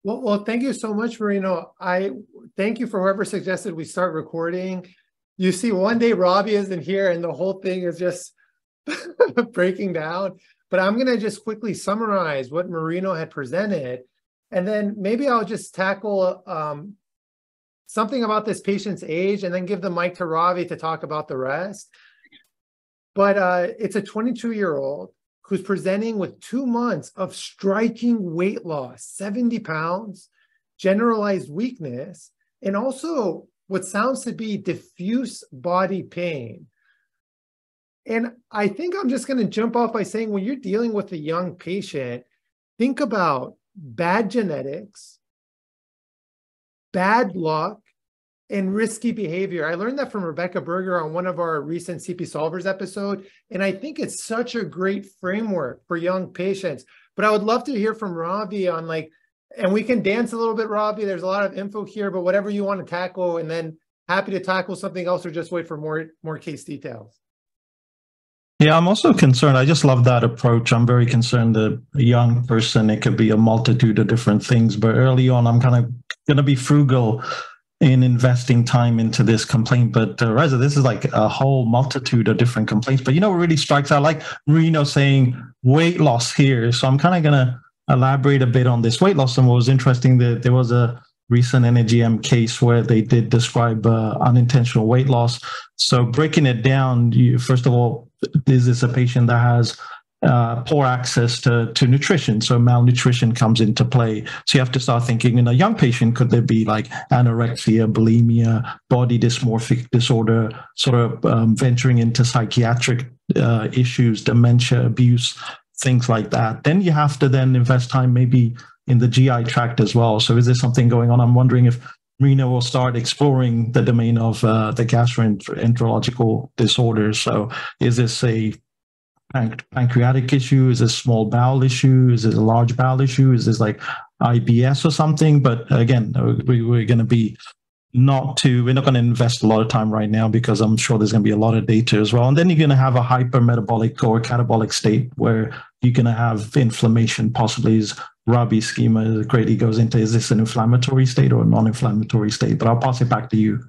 Well, thank you so much, Marino. I thank you for whoever suggested we start recording. You see, one day Robbie isn't here and the whole thing is just breaking down. But I'm going to just quickly summarize what Marino had presented. And then maybe I'll just tackle something about this patient's age and then give the mic to Ravi to talk about the rest. But it's a 22-year-old who's presenting with 2 months of striking weight loss, 70 pounds, generalized weakness, and also what sounds to be diffuse body pain. And I think I'm just going to jump off by saying when you're dealing with a young patient, think about bad genetics, bad luck, and risky behavior. I learned that from Rebecca Berger on one of our recent CP Solvers episode, and I think it's such a great framework for young patients. But I would love to hear from Ravi on and we can dance a little bit, Ravi. There's a lot of info here, but whatever you want to tackle, and then happy to tackle something else or just wait for more case details. Yeah, I'm also concerned. I just love that approach. I'm very concerned that a young person, it could be a multitude of different things, but early on, I'm kind of going to be frugal in investing time into this complaint. But Reza, this is like a whole multitude of different complaints. But what really strikes out, like Marino saying weight loss here. So I'm kind of going to elaborate a bit on this weight loss. And what was interesting, that there was a recent NAGM case where they did describe unintentional weight loss. So breaking it down, first of all, is this a patient that has poor access to nutrition? So malnutrition comes into play. So you have to start thinking, in a young patient, could there be like anorexia, bulimia, body dysmorphic disorder, sort of venturing into psychiatric issues, dementia, abuse, things like that. Then you have to then invest time maybe in the GI tract as well. So is there something going on? I'm wondering if Marino will start exploring the domain of the gastroenterological disorders. So is this a pancreatic issue? Is this a small bowel issue? Is it a large bowel issue? Is this like IBS or something? But again, we're going to be we're not going to invest a lot of time right now because I'm sure there's going to be a lot of data as well. And then you're going to have a hypermetabolic or catabolic state where you're going to have inflammation, possibly as Ravi's schema greatly goes into, is this an inflammatory state or a non-inflammatory state? But I'll pass it back to you.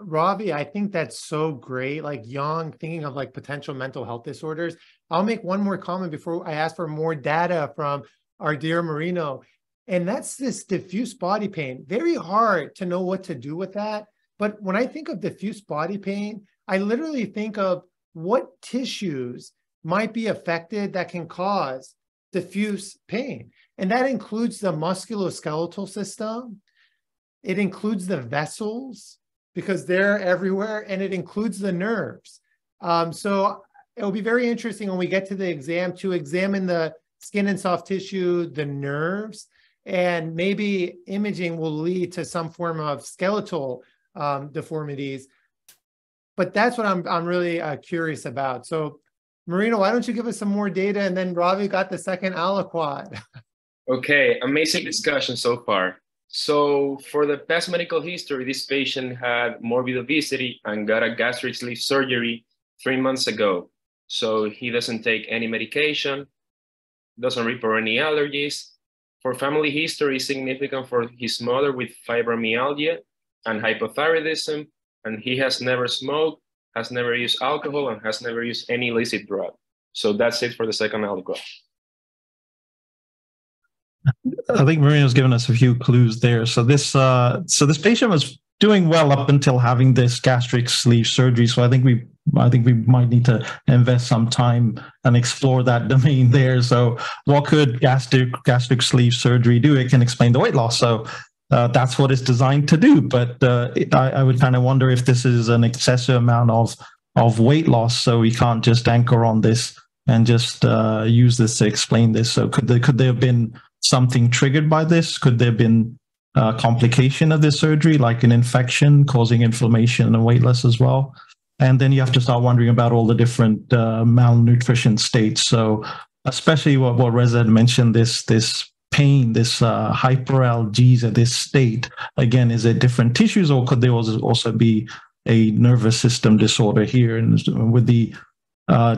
Ravi, I think that's so great. Like young, thinking of like potential mental health disorders. I'll make one more comment before I ask for more data from our dear Marino. And that's this diffuse body pain. Very hard to know what to do with that. But when I think of diffuse body pain, I literally think of what tissues might be affected that can cause diffuse pain. And that includes the musculoskeletal system. It includes the vessels, because they're everywhere, and it includes the nerves. So it will be very interesting when we get to the exam to examine the skin and soft tissue, the nerves, and maybe imaging will lead to some form of skeletal deformities. But that's what I'm really curious about. So Marino, why don't you give us some more data, and then Ravi got the second aliquot. Okay, amazing discussion so far. So for the past medical history, this patient had morbid obesity and got a gastric sleeve surgery 3 months ago. So he doesn't take any medication, doesn't report any allergies. For family history, significant for his mother with fibromyalgia and hypothyroidism, and he has never smoked, has never used alcohol, and has never used any illicit drug. So that's it for the second aliquot. I think Marino's given us a few clues there. So this patient was doing well up until having this gastric sleeve surgery. So I think we might need to invest some time and explore that domain there. So what could gastric sleeve surgery do? It can explain the weight loss. So that's what it's designed to do. But I would kind of wonder if this is an excessive amount of weight loss. So we can't just anchor on this and just use this to explain this. So could there have been something triggered by this? Could there have been a complication of this surgery, like an infection causing inflammation and weight loss as well? And then you have to start wondering about all the different malnutrition states. So especially what Reza had mentioned, this pain, this hyperalgesia, this state, again, is it different tissues, or could there also be a nervous system disorder here? And with the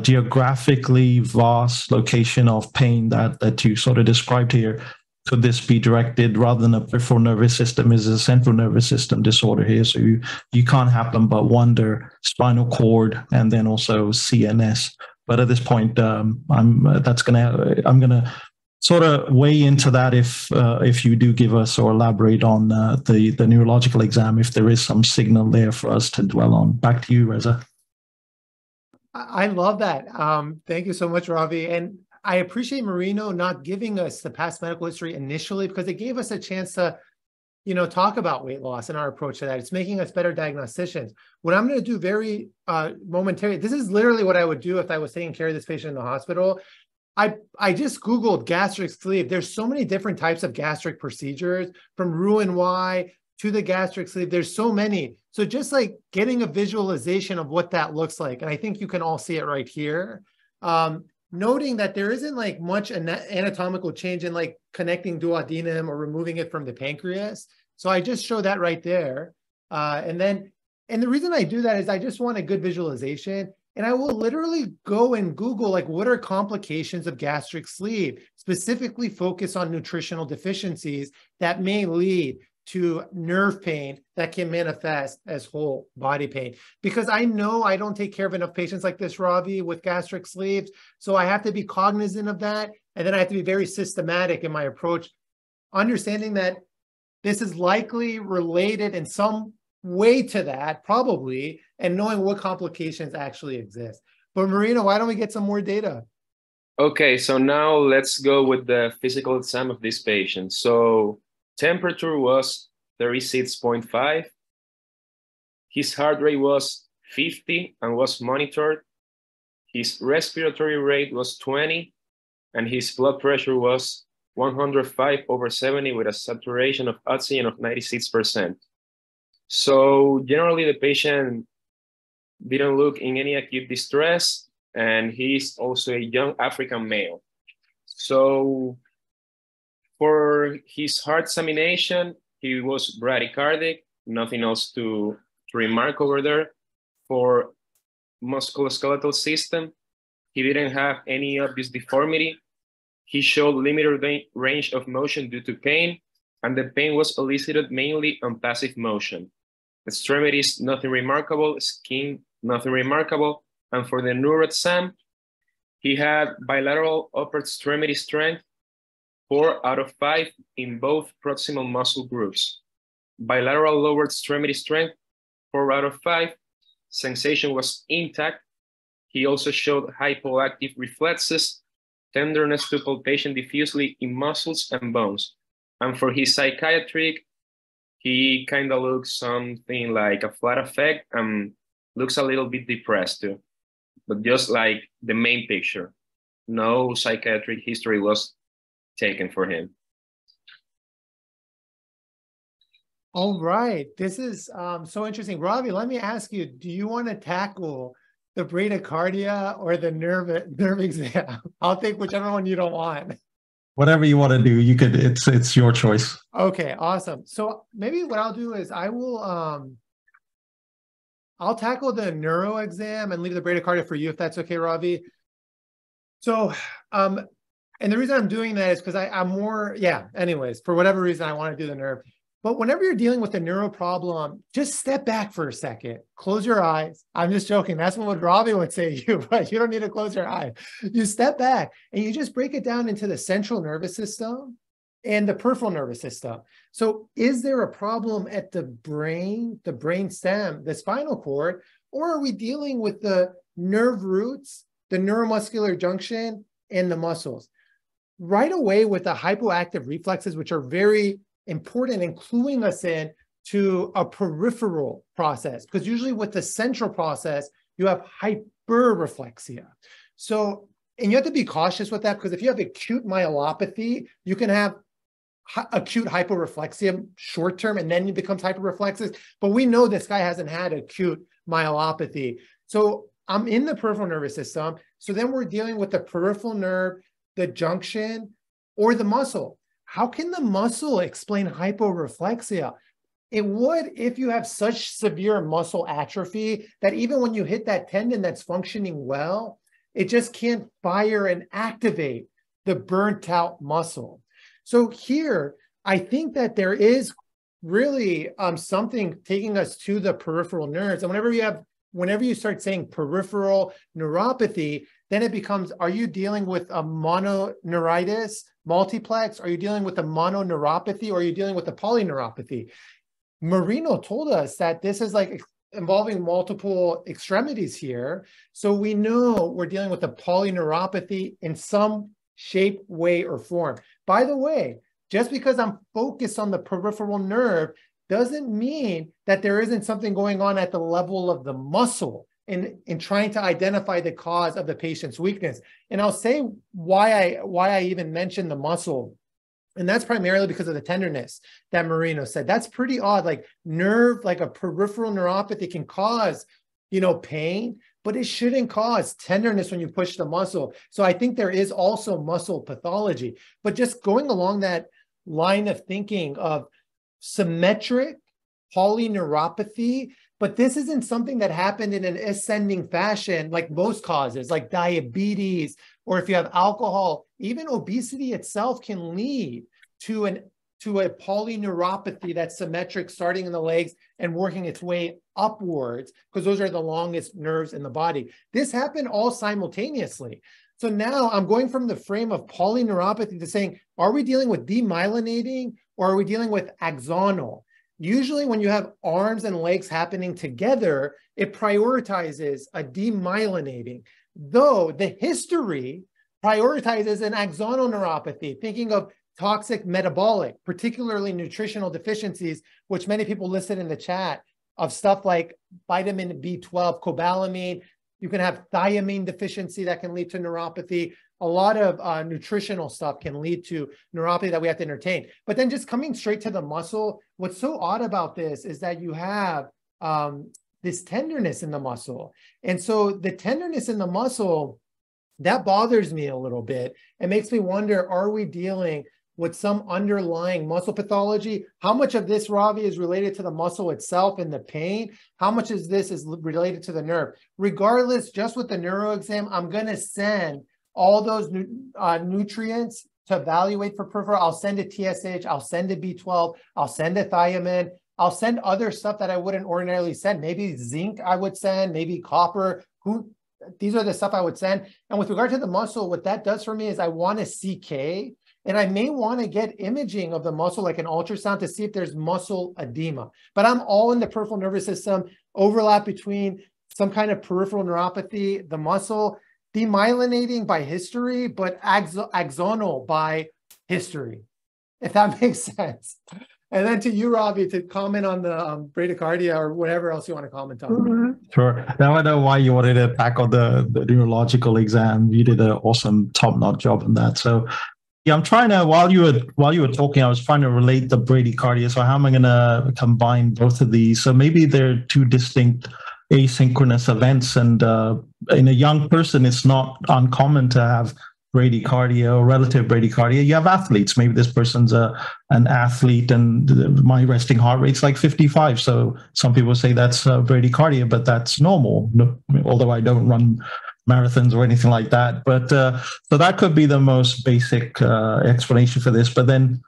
geographically vast location of pain that you sort of described here, could this be directed rather than a peripheral nervous system is a central nervous system disorder here? So you can't happen but wonder spinal cord and then also CNS. But at this point, I'm gonna sort of weigh into that if you do give us or elaborate on the neurological exam, if there is some signal there for us to dwell on. Back to you, Reza. I love that. Thank you so much, Ravi. And I appreciate Marino not giving us the past medical history initially, because it gave us a chance to, talk about weight loss and our approach to that. It's making us better diagnosticians. What I'm going to do very momentarily, this is literally what I would do if I was taking care of this patient in the hospital. I just Googled gastric sleeve. There's so many different types of gastric procedures, from Roux-en-Y to the gastric sleeve. There's so many. So just like getting a visualization of what that looks like. And I think you can all see it right here. Noting that there isn't like much anatomical change in like connecting duodenum or removing it from the pancreas. So I just show that right there. And the reason I do that is I just want a good visualization. And I will literally go and Google, like, what are complications of gastric sleeve, specifically focus on nutritional deficiencies that may lead to nerve pain that can manifest as whole body pain. Because I know I don't take care of enough patients like this, Ravi, with gastric sleeves. So I have to be cognizant of that. And then I have to be very systematic in my approach, understanding that this is likely related in some way to that, probably, and knowing what complications actually exist. But Marino, why don't we get some more data? Okay, so now let's go with the physical exam of this patient. So temperature was 36.5. His heart rate was 50 and was monitored. His respiratory rate was 20, and his blood pressure was 105/70 with a saturation of oxygen of 96%. So generally, the patient didn't look in any acute distress, and he's also a young African male. So for his heart examination, he was bradycardic, nothing else to remark over there. For musculoskeletal system, he didn't have any obvious deformity. He showed limited range of motion due to pain, and the pain was elicited mainly on passive motion. Extremities, nothing remarkable. Skin, nothing remarkable. And for the neuro exam, he had bilateral upper extremity strength, 4 out of 5 in both proximal muscle groups. Bilateral lower extremity strength, 4 out of 5. Sensation was intact. He also showed hypoactive reflexes, tenderness to palpation diffusely in muscles and bones. And for his psychiatric, he kind of looks something like a flat affect and looks a little bit depressed too, but just like the main picture. No psychiatric history was taken for him. All right. This is so interesting. Ravi, let me ask you, do you want to tackle the bradycardia or the nerve exam? I'll take whichever one you don't want. Whatever you want to do, you could. It's your choice. Okay, awesome. So maybe what I'll do is I will I'll tackle the neuro exam and leave the bradycardia for you, if that's okay, Ravi. So and the reason I'm doing that is because I'm more, anyways, for whatever reason I want to do the nerve. But whenever you're dealing with a neuro problem, just step back for a second. Close your eyes. I'm just joking. That's what Ravi would say to you, but you don't need to close your eyes. You step back and you just break it down into the central nervous system and the peripheral nervous system. So is there a problem at the brain stem, the spinal cord, or are we dealing with the nerve roots, the neuromuscular junction, and the muscles? Right away with the hypoactive reflexes, which are very important in cluing us in to a peripheral process, because usually with the central process, you have hyperreflexia. So, and you have to be cautious with that, because if you have acute myelopathy, you can have acute hyperreflexia short term, and then it becomes hyperreflexes. But we know this guy hasn't had acute myelopathy. So I'm in the peripheral nervous system. So then we're dealing with the peripheral nerve, the junction, or the muscle. How can the muscle explain hyporeflexia? It would if you have such severe muscle atrophy that even when you hit that tendon that's functioning well, It just can't fire and activate the burnt out muscle. So here, I think that there is really something taking us to the peripheral nerves. And whenever you start saying peripheral neuropathy, then it becomes, are you dealing with a mononeuritis multiplex? Are you dealing with a mononeuropathy, or are you dealing with a polyneuropathy? Marino told us that this is like involving multiple extremities here. So we know we're dealing with a polyneuropathy in some shape, way, or form. By the way, just because I'm focused on the peripheral nerve doesn't mean that there isn't something going on at the level of the muscle in trying to identify the cause of the patient's weakness. And I'll say why I even mentioned the muscle. And that's primarily because of the tenderness that Marino said. That's pretty odd. Like a peripheral neuropathy can cause, pain, but it shouldn't cause tenderness when you push the muscle. So I think there is also muscle pathology. But just going along that line of thinking of symmetric polyneuropathy, but this isn't something that happened in an ascending fashion like most causes, like diabetes, or if you have alcohol, even obesity itself can lead to a polyneuropathy that's symmetric, starting in the legs and working its way upwards, because those are the longest nerves in the body. This happened all simultaneously. So now I'm going from the frame of polyneuropathy to saying, are we dealing with demyelinating or are we dealing with axonal? Usually when you have arms and legs happening together, it prioritizes a demyelinating, though the history prioritizes an axonal neuropathy, thinking of toxic metabolic, particularly nutritional deficiencies, which many people listed in the chat, of stuff like vitamin B12, cobalamin. You can have thiamine deficiency that can lead to neuropathy. A lot of nutritional stuff can lead to neuropathy that we have to entertain. But then just coming straight to the muscle, what's so odd about this is that you have this tenderness in the muscle. And so the tenderness in the muscle, that bothers me a little bit. It makes me wonder, are we dealing with some underlying muscle pathology? How much of this, Ravi, is related to the muscle itself and the pain? How much of this is related to the nerve? Regardless, just with the neuro exam, I'm going to send all those nutrients to evaluate for peripheral. I'll send a TSH, I'll send a B12, I'll send a thiamine, I'll send other stuff that I wouldn't ordinarily send. Maybe zinc I would send, maybe copper. These are the stuff I would send. And with regard to the muscle, what that does for me is I want a CK, and I may want to get imaging of the muscle, like an ultrasound, to see if there's muscle edema. But I'm all in the peripheral nervous system, overlap between some kind of peripheral neuropathy, the muscle, demyelinating by history, but axonal by history, if that makes sense. And then to you, Ravi, to comment on the bradycardia or whatever else you want to comment on. Sure. Now I know why you wanted to tackle the neurological exam. You did an awesome, top-notch job on that. So yeah, I'm trying to, while you were talking, I was trying to relate the bradycardia. So how am I going to combine both of these? So maybe they're two distinct asynchronous events. And in a young person, it's not uncommon to have bradycardia or relative bradycardia. You have athletes. Maybe this person's an athlete and my resting heart rate's like 55. So some people say that's bradycardia, but that's normal. No, although I don't run marathons or anything like that. But so that could be the most basic explanation for this. But then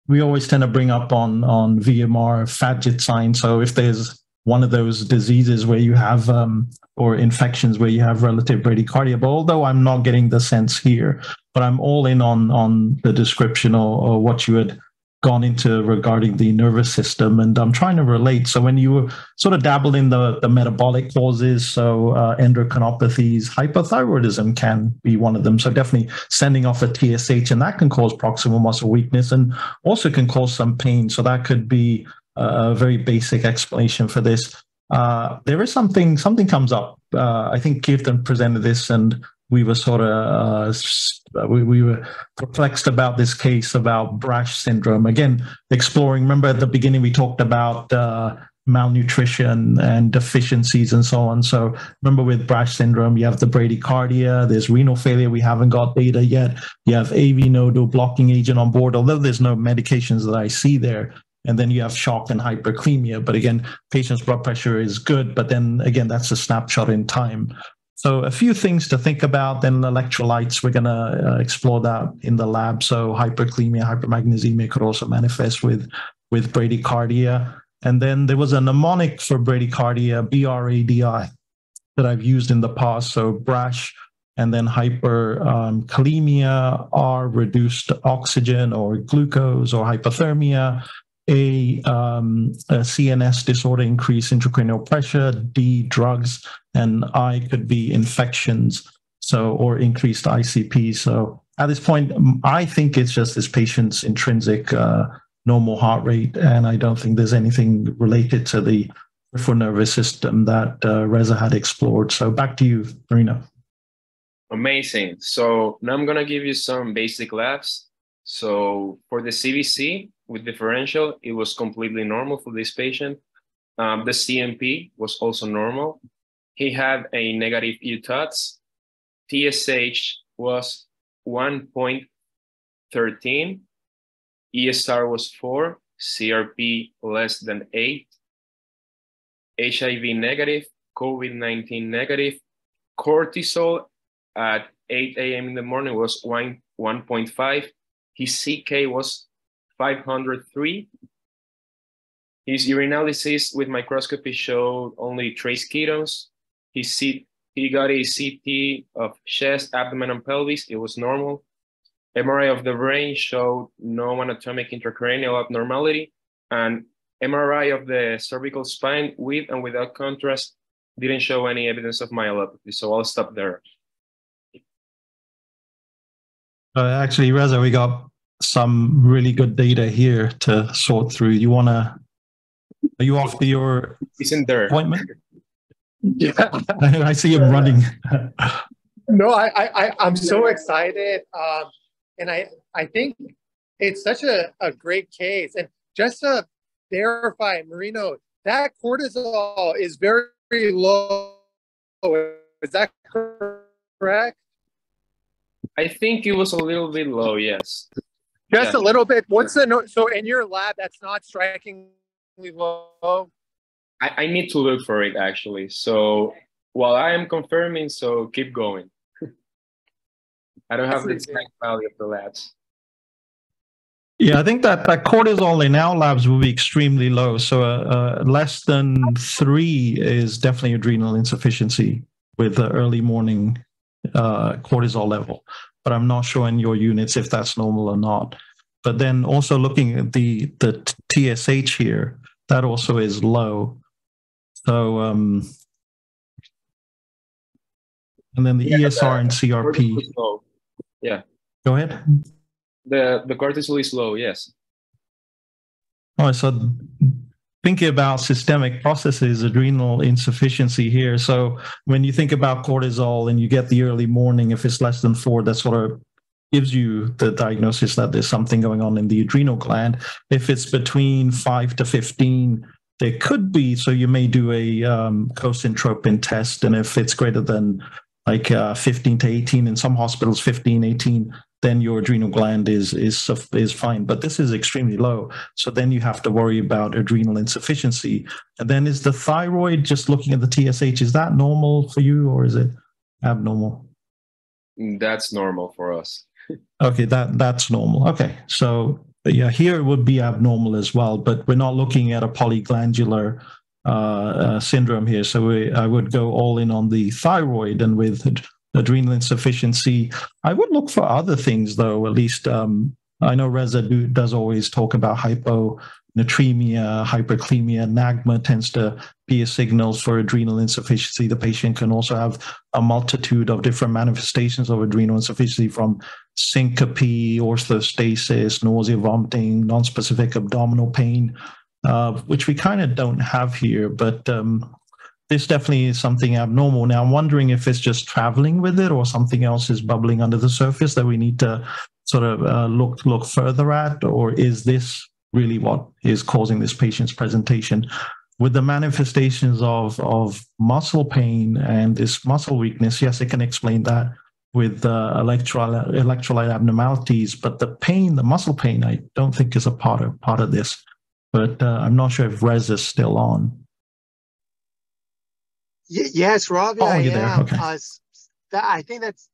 we always tend to bring up on VMR Faggot sign. So if there's one of those diseases where you have, or infections where you have relative bradycardia, but although I'm not getting the sense here, but I'm all in on the description or what you had gone into regarding the nervous system, and I'm trying to relate. So when you sort of dabble in the metabolic causes, so endocrinopathies, hypothyroidism can be one of them. So definitely sending off a TSH, and that can cause proximal muscle weakness and also can cause some pain. So that could be a very basic explanation for this. There is something comes up. I think Kirtan presented this, and we were sort of we were perplexed about this case about Brash syndrome. Again, exploring. Remember at the beginning we talked about malnutrition and deficiencies and so on. So remember with Brash syndrome, you have the bradycardia, there's renal failure. We haven't got data yet. You have AV nodal blocking agent on board, although there's no medications that I see there. And then you have shock and hyperkalemia. But again, patient's blood pressure is good. But then again, that's a snapshot in time. So a few things to think about. Then electrolytes, we're going to explore that in the lab. So hyperkalemia, hypermagnesemia could also manifest with bradycardia. And then there was a mnemonic for bradycardia, BRADI, that I've used in the past. So BRASH, and then hyperkalemia, R, reduced oxygen or glucose or hypothermia, A, CNS disorder, increased intracranial pressure, D, drugs, and I could be infections, so, or increased ICP. So at this point, I think it's just this patient's intrinsic normal heart rate, and I don't think there's anything related to the peripheral nervous system that Reza had explored. So back to you, Marino. Amazing. So now I'm going to give you some basic labs. So for the CBC with differential, it was completely normal for this patient. The CMP was also normal. He had a negative UTATS. TSH was 1.13. ESR was 4. CRP less than 8. HIV negative. COVID-19 negative. Cortisol at 8 a.m. in the morning was 1.5. His CK was 503. His urinalysis with microscopy showed only trace ketones. He got a CT of chest, abdomen, and pelvis. It was normal. MRI of the brain showed no anatomic intracranial abnormality. And MRI of the cervical spine with and without contrast didn't show any evidence of myelopathy. So I'll stop there. Actually, Reza, we got some really good data here to sort through. Are you off to your appointment? Yeah. I see him running. No, I'm so excited. And I think it's such a great case. And just to verify, Marino, that cortisol is very, very low. Is that correct? I think it was a little bit low, yes. Just a little bit. What's the note? So in your lab, that's not strikingly low? I need to look for it, actually. So while I am confirming, so keep going. I don't have the exact value of the labs. Yeah, I think that cortisol in our labs will be extremely low. So less than 3 is definitely adrenal insufficiency with the early morning cortisol level. But I'm not sure in your units if that's normal or not. But then also looking at the TSH here, that also is low. So and then the ESR and CRP. Yeah. Go ahead. The cortisol is low, yes. Oh, so thinking about systemic processes, adrenal insufficiency here. So when you think about cortisol and you get the early morning, if it's less than 4, that sort of gives you the diagnosis that there's something going on in the adrenal gland. If it's between 5 to 15, there could be, so you may do a cosintropin test. And if it's greater than like 15 to 18, in some hospitals, 15, 18, then your adrenal gland is fine. But this is extremely low. So then you have to worry about adrenal insufficiency. And then is the thyroid, just looking at the TSH, is that normal for you or is it abnormal? That's normal for us. Okay, that's normal. Okay, so yeah, here it would be abnormal as well, but we're not looking at a polyglandular syndrome here. So I would go all in on the thyroid, and with adrenal insufficiency, I would look for other things though. At least I know Reza does always talk about hyponatremia, hyperkalemia. NAGMA tends to be a signal for adrenal insufficiency. The patient can also have a multitude of different manifestations of adrenal insufficiency, from syncope, orthostasis, nausea, vomiting, nonspecific abdominal pain, which we kind of don't have here, but this definitely is something abnormal. Now, I'm wondering if it's just traveling with it or something else is bubbling under the surface that we need to sort of look further at, or is this really what is causing this patient's presentation? With the manifestations of muscle pain and this muscle weakness, yes, it can explain that with electrolyte abnormalities, but the pain, the muscle pain, I don't think is a part of this. But I'm not sure if Rez is still on. Yes, Robbie, Oh, I you're there. am. Okay. I think that's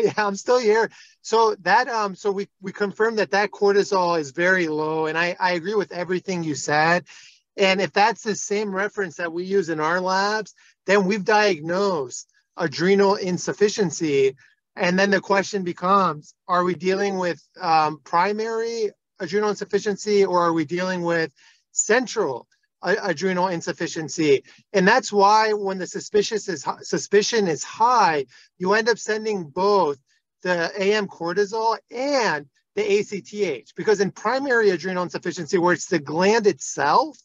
yeah, I'm still here. So that so we confirmed that cortisol is very low, and I agree with everything you said. And if that's the same reference that we use in our labs, then we've diagnosed adrenal insufficiency. And then the question becomes, are we dealing with primary adrenal insufficiency, or are we dealing with central adrenal insufficiency? And that's why when the suspicion is high, you end up sending both the AM cortisol and the ACTH, because in primary adrenal insufficiency, where it's the gland itself,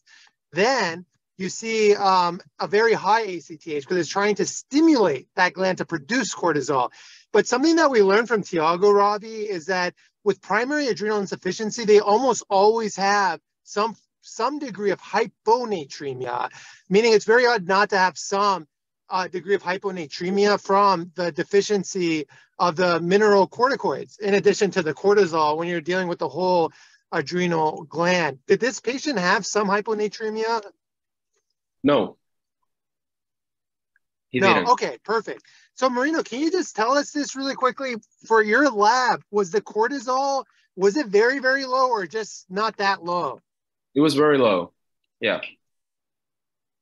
then you see a very high ACTH because it's trying to stimulate that gland to produce cortisol. But something that we learned from Tiago, Robbie, is that with primary adrenal insufficiency, they almost always have some degree of hyponatremia, meaning it's very odd not to have some degree of hyponatremia from the deficiency of the mineralocorticoids, in addition to the cortisol, when you're dealing with the whole adrenal gland. Did this patient have some hyponatremia? No. He didn't. Okay, perfect. So Marino, can you just tell us this really quickly? For your lab, was the cortisol, was it very, very low, or just not that low? It was very low. Yeah.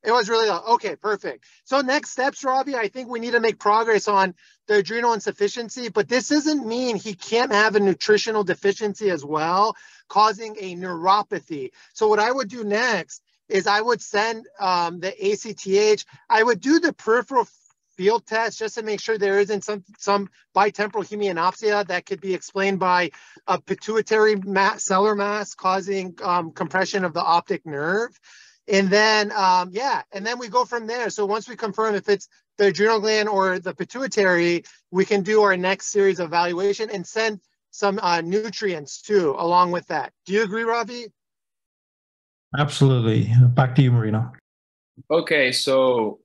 It was really low. Okay, perfect. So next steps, Robbie, I think we need to make progress on the adrenal insufficiency, but this doesn't mean he can't have a nutritional deficiency as well, causing a neuropathy. So what I would do next is I would send the ACTH. I would do the peripheral field test just to make sure there isn't some bitemporal hemianopsia that could be explained by a pituitary cellular mass causing compression of the optic nerve. And then, and then we go from there. So once we confirm if it's the adrenal gland or the pituitary, we can do our next series of evaluation and send some nutrients too, along with that. Do you agree, Ravi? Absolutely. Back to you, Marino. Okay, so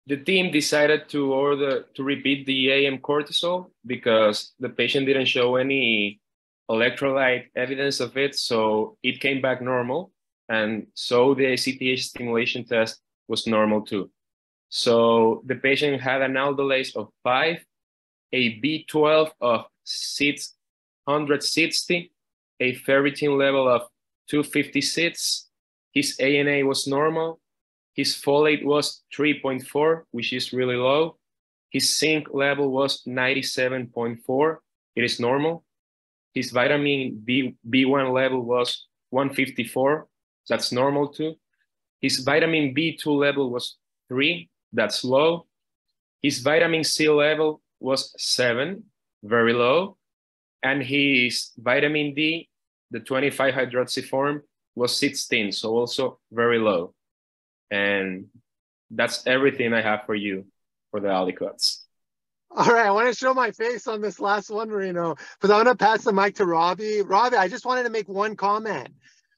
the team decided to repeat the AM cortisol because the patient didn't show any electrolyte evidence of it, so it came back normal. And so the ACTH stimulation test was normal too. So the patient had an aldolase of 5, a B12 of 660, a ferritin level of 256. His ANA was normal. His folate was 3.4, which is really low. His zinc level was 97.4. It is normal. His vitamin B1 level was 154. That's normal too. His vitamin B2 level was 3. That's low. His vitamin C level was 7, very low. And his vitamin D, the 25-hydroxyform, was 16, so also very low. And that's everything I have for you for the aliquots. All right, I want to show my face on this last one, Marino, because I want to pass the mic to Robbie. Robbie, I just wanted to make one comment.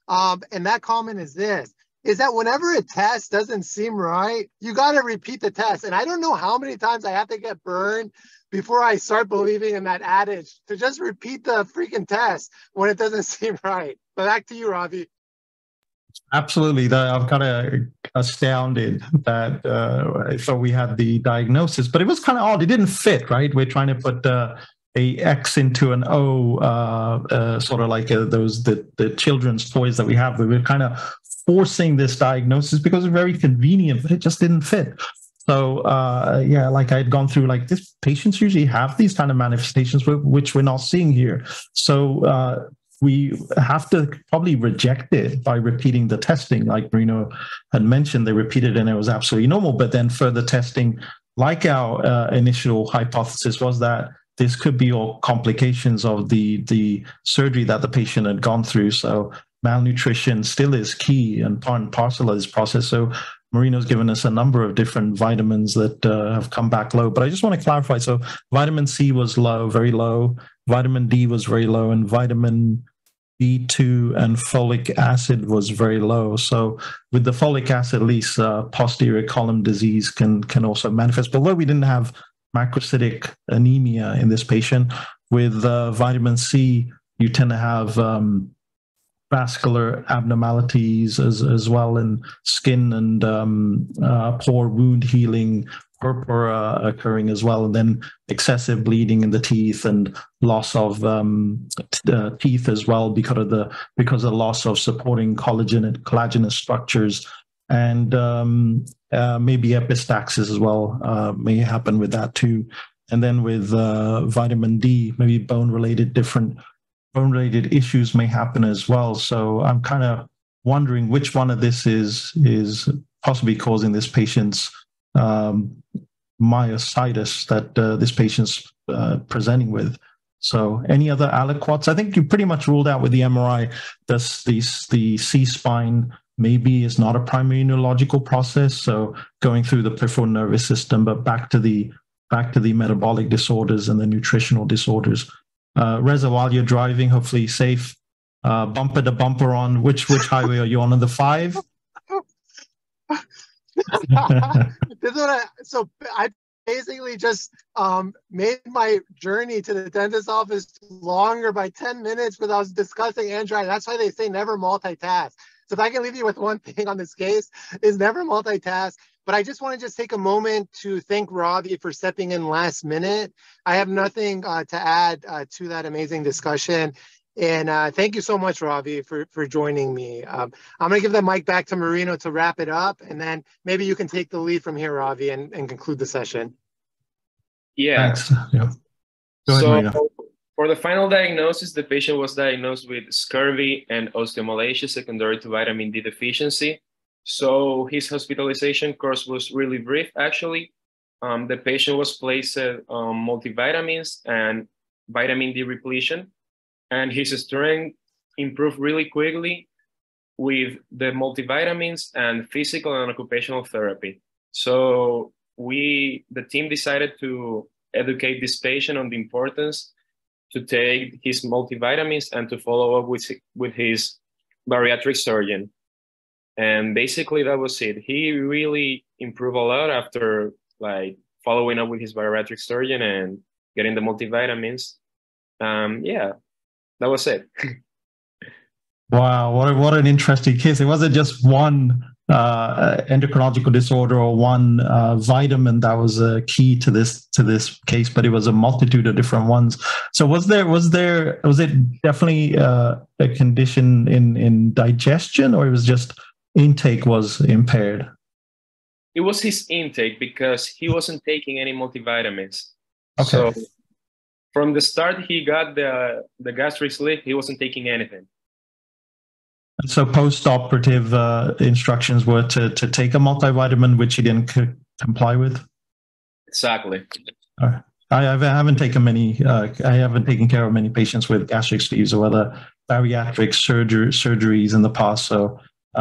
And that comment is this, is that whenever a test doesn't seem right, you got to repeat the test. And I don't know how many times I have to get burned before I start believing in that adage to just repeat the freaking test when it doesn't seem right. But back to you, Robbie. Absolutely. I'm kind of astounded that I thought we had the diagnosis, but it was kind of odd. It didn't fit, right? We're trying to put a X into an O, sort of like the children's toys that we have. We were kind of forcing this diagnosis because it's very convenient, but it just didn't fit. So like I had gone through, like, these patients usually have these kind of manifestations, which we're not seeing here. So we have to probably reject it by repeating the testing. Like Marino had mentioned, they repeated and it was absolutely normal. But then further testing, like our initial hypothesis was that this could be all complications of the surgery that the patient had gone through. So malnutrition still is key and part and parcel of this process. So Marino's given us a number of different vitamins that have come back low. But I just want to clarify. So vitamin C was low, very low. Vitamin D was very low, and vitamin B2 and folic acid was very low. So with the folic acid, at least posterior column disease can also manifest. But although we didn't have macrocytic anemia in this patient, with vitamin C, you tend to have vascular abnormalities as well in skin and poor wound healing, purpura occurring as well, and then excessive bleeding in the teeth and loss of teeth as well because of the loss of supporting collagenous structures, and maybe epistaxis as well may happen with that too. And then with vitamin D, maybe bone-related issues may happen as well. So I'm kind of wondering which one of this is possibly causing this patient's myositis that this patient's presenting with. So any other aliquots? I think you pretty much ruled out with the MRI the C-spine maybe is not a primary neurological process, so going through the peripheral nervous system, but back to the metabolic disorders and the nutritional disorders. Reza, while you're driving, hopefully safe, bumper to bumper on which highway are you on the 5? So I basically just made my journey to the dentist's office longer by 10 minutes because I was discussing androgyny. That's why they say never multitask. So if I can leave you with one thing on this case, is never multitask. But I just want to take a moment to thank Ravi for stepping in last minute. I have nothing to add to that amazing discussion. And thank you so much, Ravi, for joining me. I'm going to give the mic back to Marino to wrap it up, and then maybe you can take the lead from here, Ravi, and conclude the session. Yeah. Thanks. Yeah. Go ahead, Marino. For the final diagnosis, the patient was diagnosed with scurvy and osteomalacia secondary to vitamin D deficiency. So his hospitalization course was really brief, actually. The patient was placed on multivitamins and vitamin D repletion, and his strength improved really quickly with the multivitamins and physical and occupational therapy. So the team decided to educate this patient on the importance to take his multivitamins and to follow up with his bariatric surgeon. And basically that was it. He really improved a lot after following up with his bariatric surgeon and getting the multivitamins. Yeah, that was it. Wow, what an interesting case. It wasn't just one endocrinological disorder or one vitamin that was a key to this case, but it was a multitude of different ones. So was it definitely a condition in digestion, or it was just intake was impaired? It was his intake because he wasn't taking any multivitamins. Okay. So from the start, he got the gastric sleeve. He wasn't taking anything. And so post-operative instructions were to take a multivitamin, which he didn't comply with? Exactly. All right. I haven't taken care of many patients with gastric sleeves or other bariatric surgeries in the past. So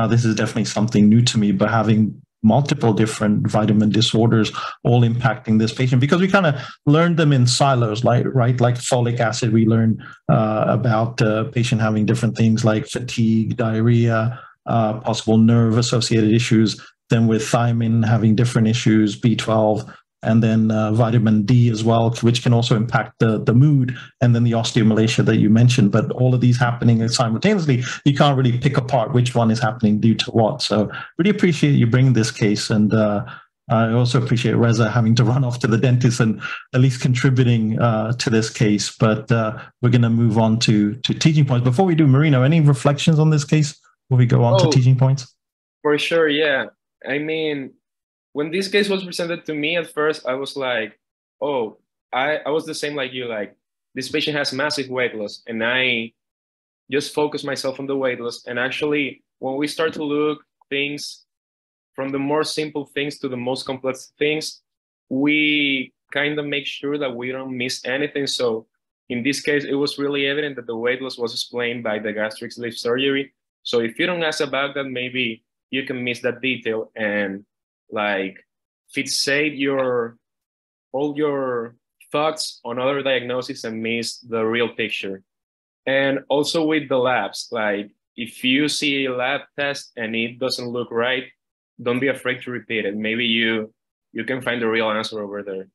this is definitely something new to me, but having multiple different vitamin disorders all impacting this patient, because we kind of learned them in silos, right? Like folic acid, we learn about patient having different things like fatigue, diarrhea, possible nerve associated issues. Then with thiamine having different issues, B12, and then vitamin D as well, which can also impact the mood, and then the osteomalacia that you mentioned. But all of these happening simultaneously, you can't really pick apart which one is happening due to what. So really appreciate you bringing this case. And I also appreciate Reza having to run off to the dentist and at least contributing to this case. But we're going to move on to teaching points. Before we do, Marino, any reflections on this case before we go on to teaching points? For sure, yeah. I mean, when this case was presented to me at first, I was like, oh, I was the same like you, like this patient has massive weight loss, and I just focused myself on the weight loss. And actually, when we start to look things from the more simple things to the most complex things, we kind of make sure that we don't miss anything. So in this case, it was really evident that the weight loss was explained by the gastric sleeve surgery. So if you don't ask about that, maybe you can miss that detail and fixate all your thoughts on other diagnoses and miss the real picture. And also with the labs, if you see a lab test and it doesn't look right, don't be afraid to repeat it. Maybe you can find the real answer over there.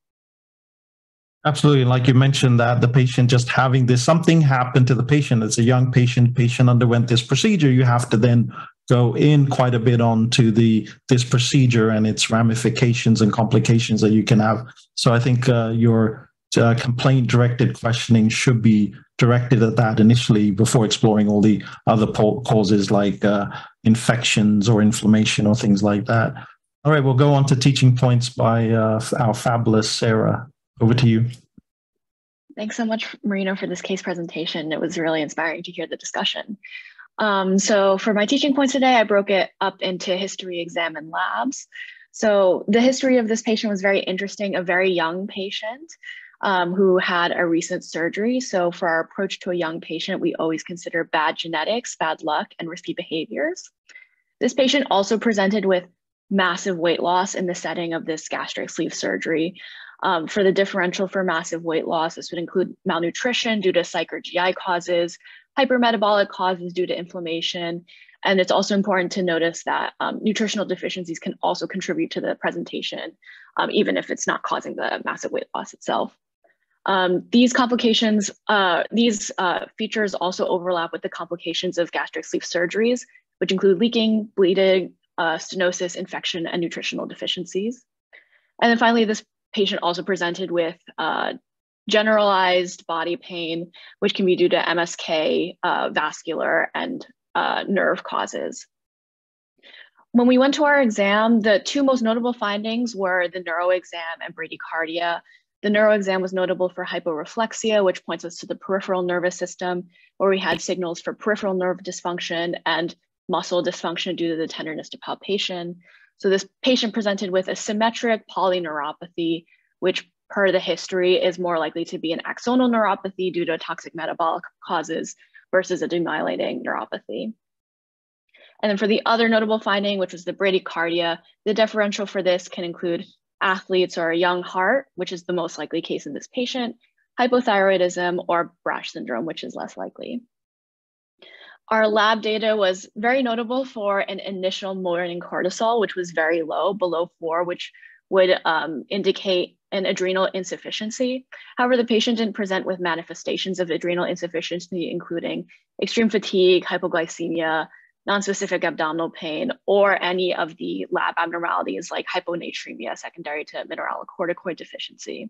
Absolutely. Like you mentioned that the patient just having this, something happened to the patient. It's a young patient underwent this procedure. You have to then go in quite a bit onto this procedure and its ramifications and complications that you can have. So I think your complaint directed questioning should be directed at that initially before exploring all the other causes like infections or inflammation or things like that. All right, we'll go on to teaching points by our fabulous Sarah. Over to you. Thanks so much, Marino, for this case presentation. It was really inspiring to hear the discussion. So for my teaching points today, I broke it up into history, exam, and labs. So the history of this patient was very interesting, a very young patient who had a recent surgery. So for our approach to a young patient, we always consider bad genetics, bad luck, and risky behaviors. This patient also presented with massive weight loss in the setting of this gastric sleeve surgery. For the differential for massive weight loss, this would include malnutrition due to psych or GI causes, hypermetabolic causes due to inflammation. And it's also important to notice that nutritional deficiencies can also contribute to the presentation, even if it's not causing the massive weight loss itself. These complications, these features also overlap with the complications of gastric sleeve surgeries, which include leaking, bleeding, stenosis, infection, and nutritional deficiencies. And then finally, this patient also presented with generalized body pain, which can be due to MSK, vascular, and nerve causes. When we went to our exam, the two most notable findings were the neuroexam and bradycardia. The neuroexam was notable for hyporeflexia, which points us to the peripheral nervous system, where we had signals for peripheral nerve dysfunction and muscle dysfunction due to the tenderness to palpation. So this patient presented with a symmetric polyneuropathy, which per the history is more likely to be an axonal neuropathy due to toxic metabolic causes versus a demyelinating neuropathy. And then for the other notable finding, which was the bradycardia, the differential for this can include athletes or a young heart, which is the most likely case in this patient, hypothyroidism, or Brash syndrome, which is less likely. Our lab data was very notable for an initial morning cortisol, which was very low, below 4, which would indicate an adrenal insufficiency. However, the patient didn't present with manifestations of adrenal insufficiency, including extreme fatigue, hypoglycemia, nonspecific abdominal pain, or any of the lab abnormalities like hyponatremia secondary to mineralocorticoid deficiency.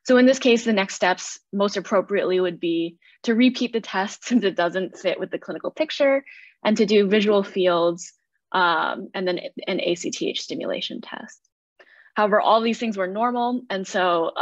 So in this case, the next steps most appropriately would be to repeat the test since it doesn't fit with the clinical picture, and to do visual fields and then an ACTH stimulation test. However, all these things were normal, and so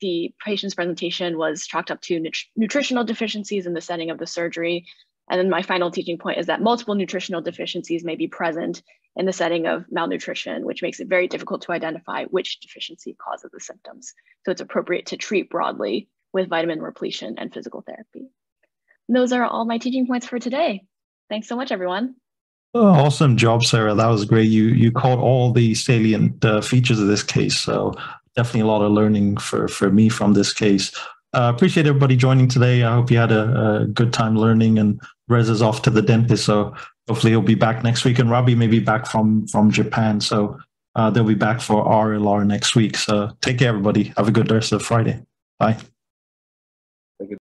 the patient's presentation was chalked up to nutritional deficiencies in the setting of the surgery. And then my final teaching point is that multiple nutritional deficiencies may be present in the setting of malnutrition, which makes it very difficult to identify which deficiency causes the symptoms. So it's appropriate to treat broadly with vitamin repletion and physical therapy. And those are all my teaching points for today. Thanks so much, everyone. Oh, awesome job, Sarah. That was great. You caught all the salient features of this case. So definitely a lot of learning for me from this case. Appreciate everybody joining today. I hope you had a good time learning, and Rez is off to the dentist. So hopefully he'll be back next week, and Robbie may be back from Japan. So they'll be back for RLR next week. So take care, everybody. Have a good rest of Friday. Bye.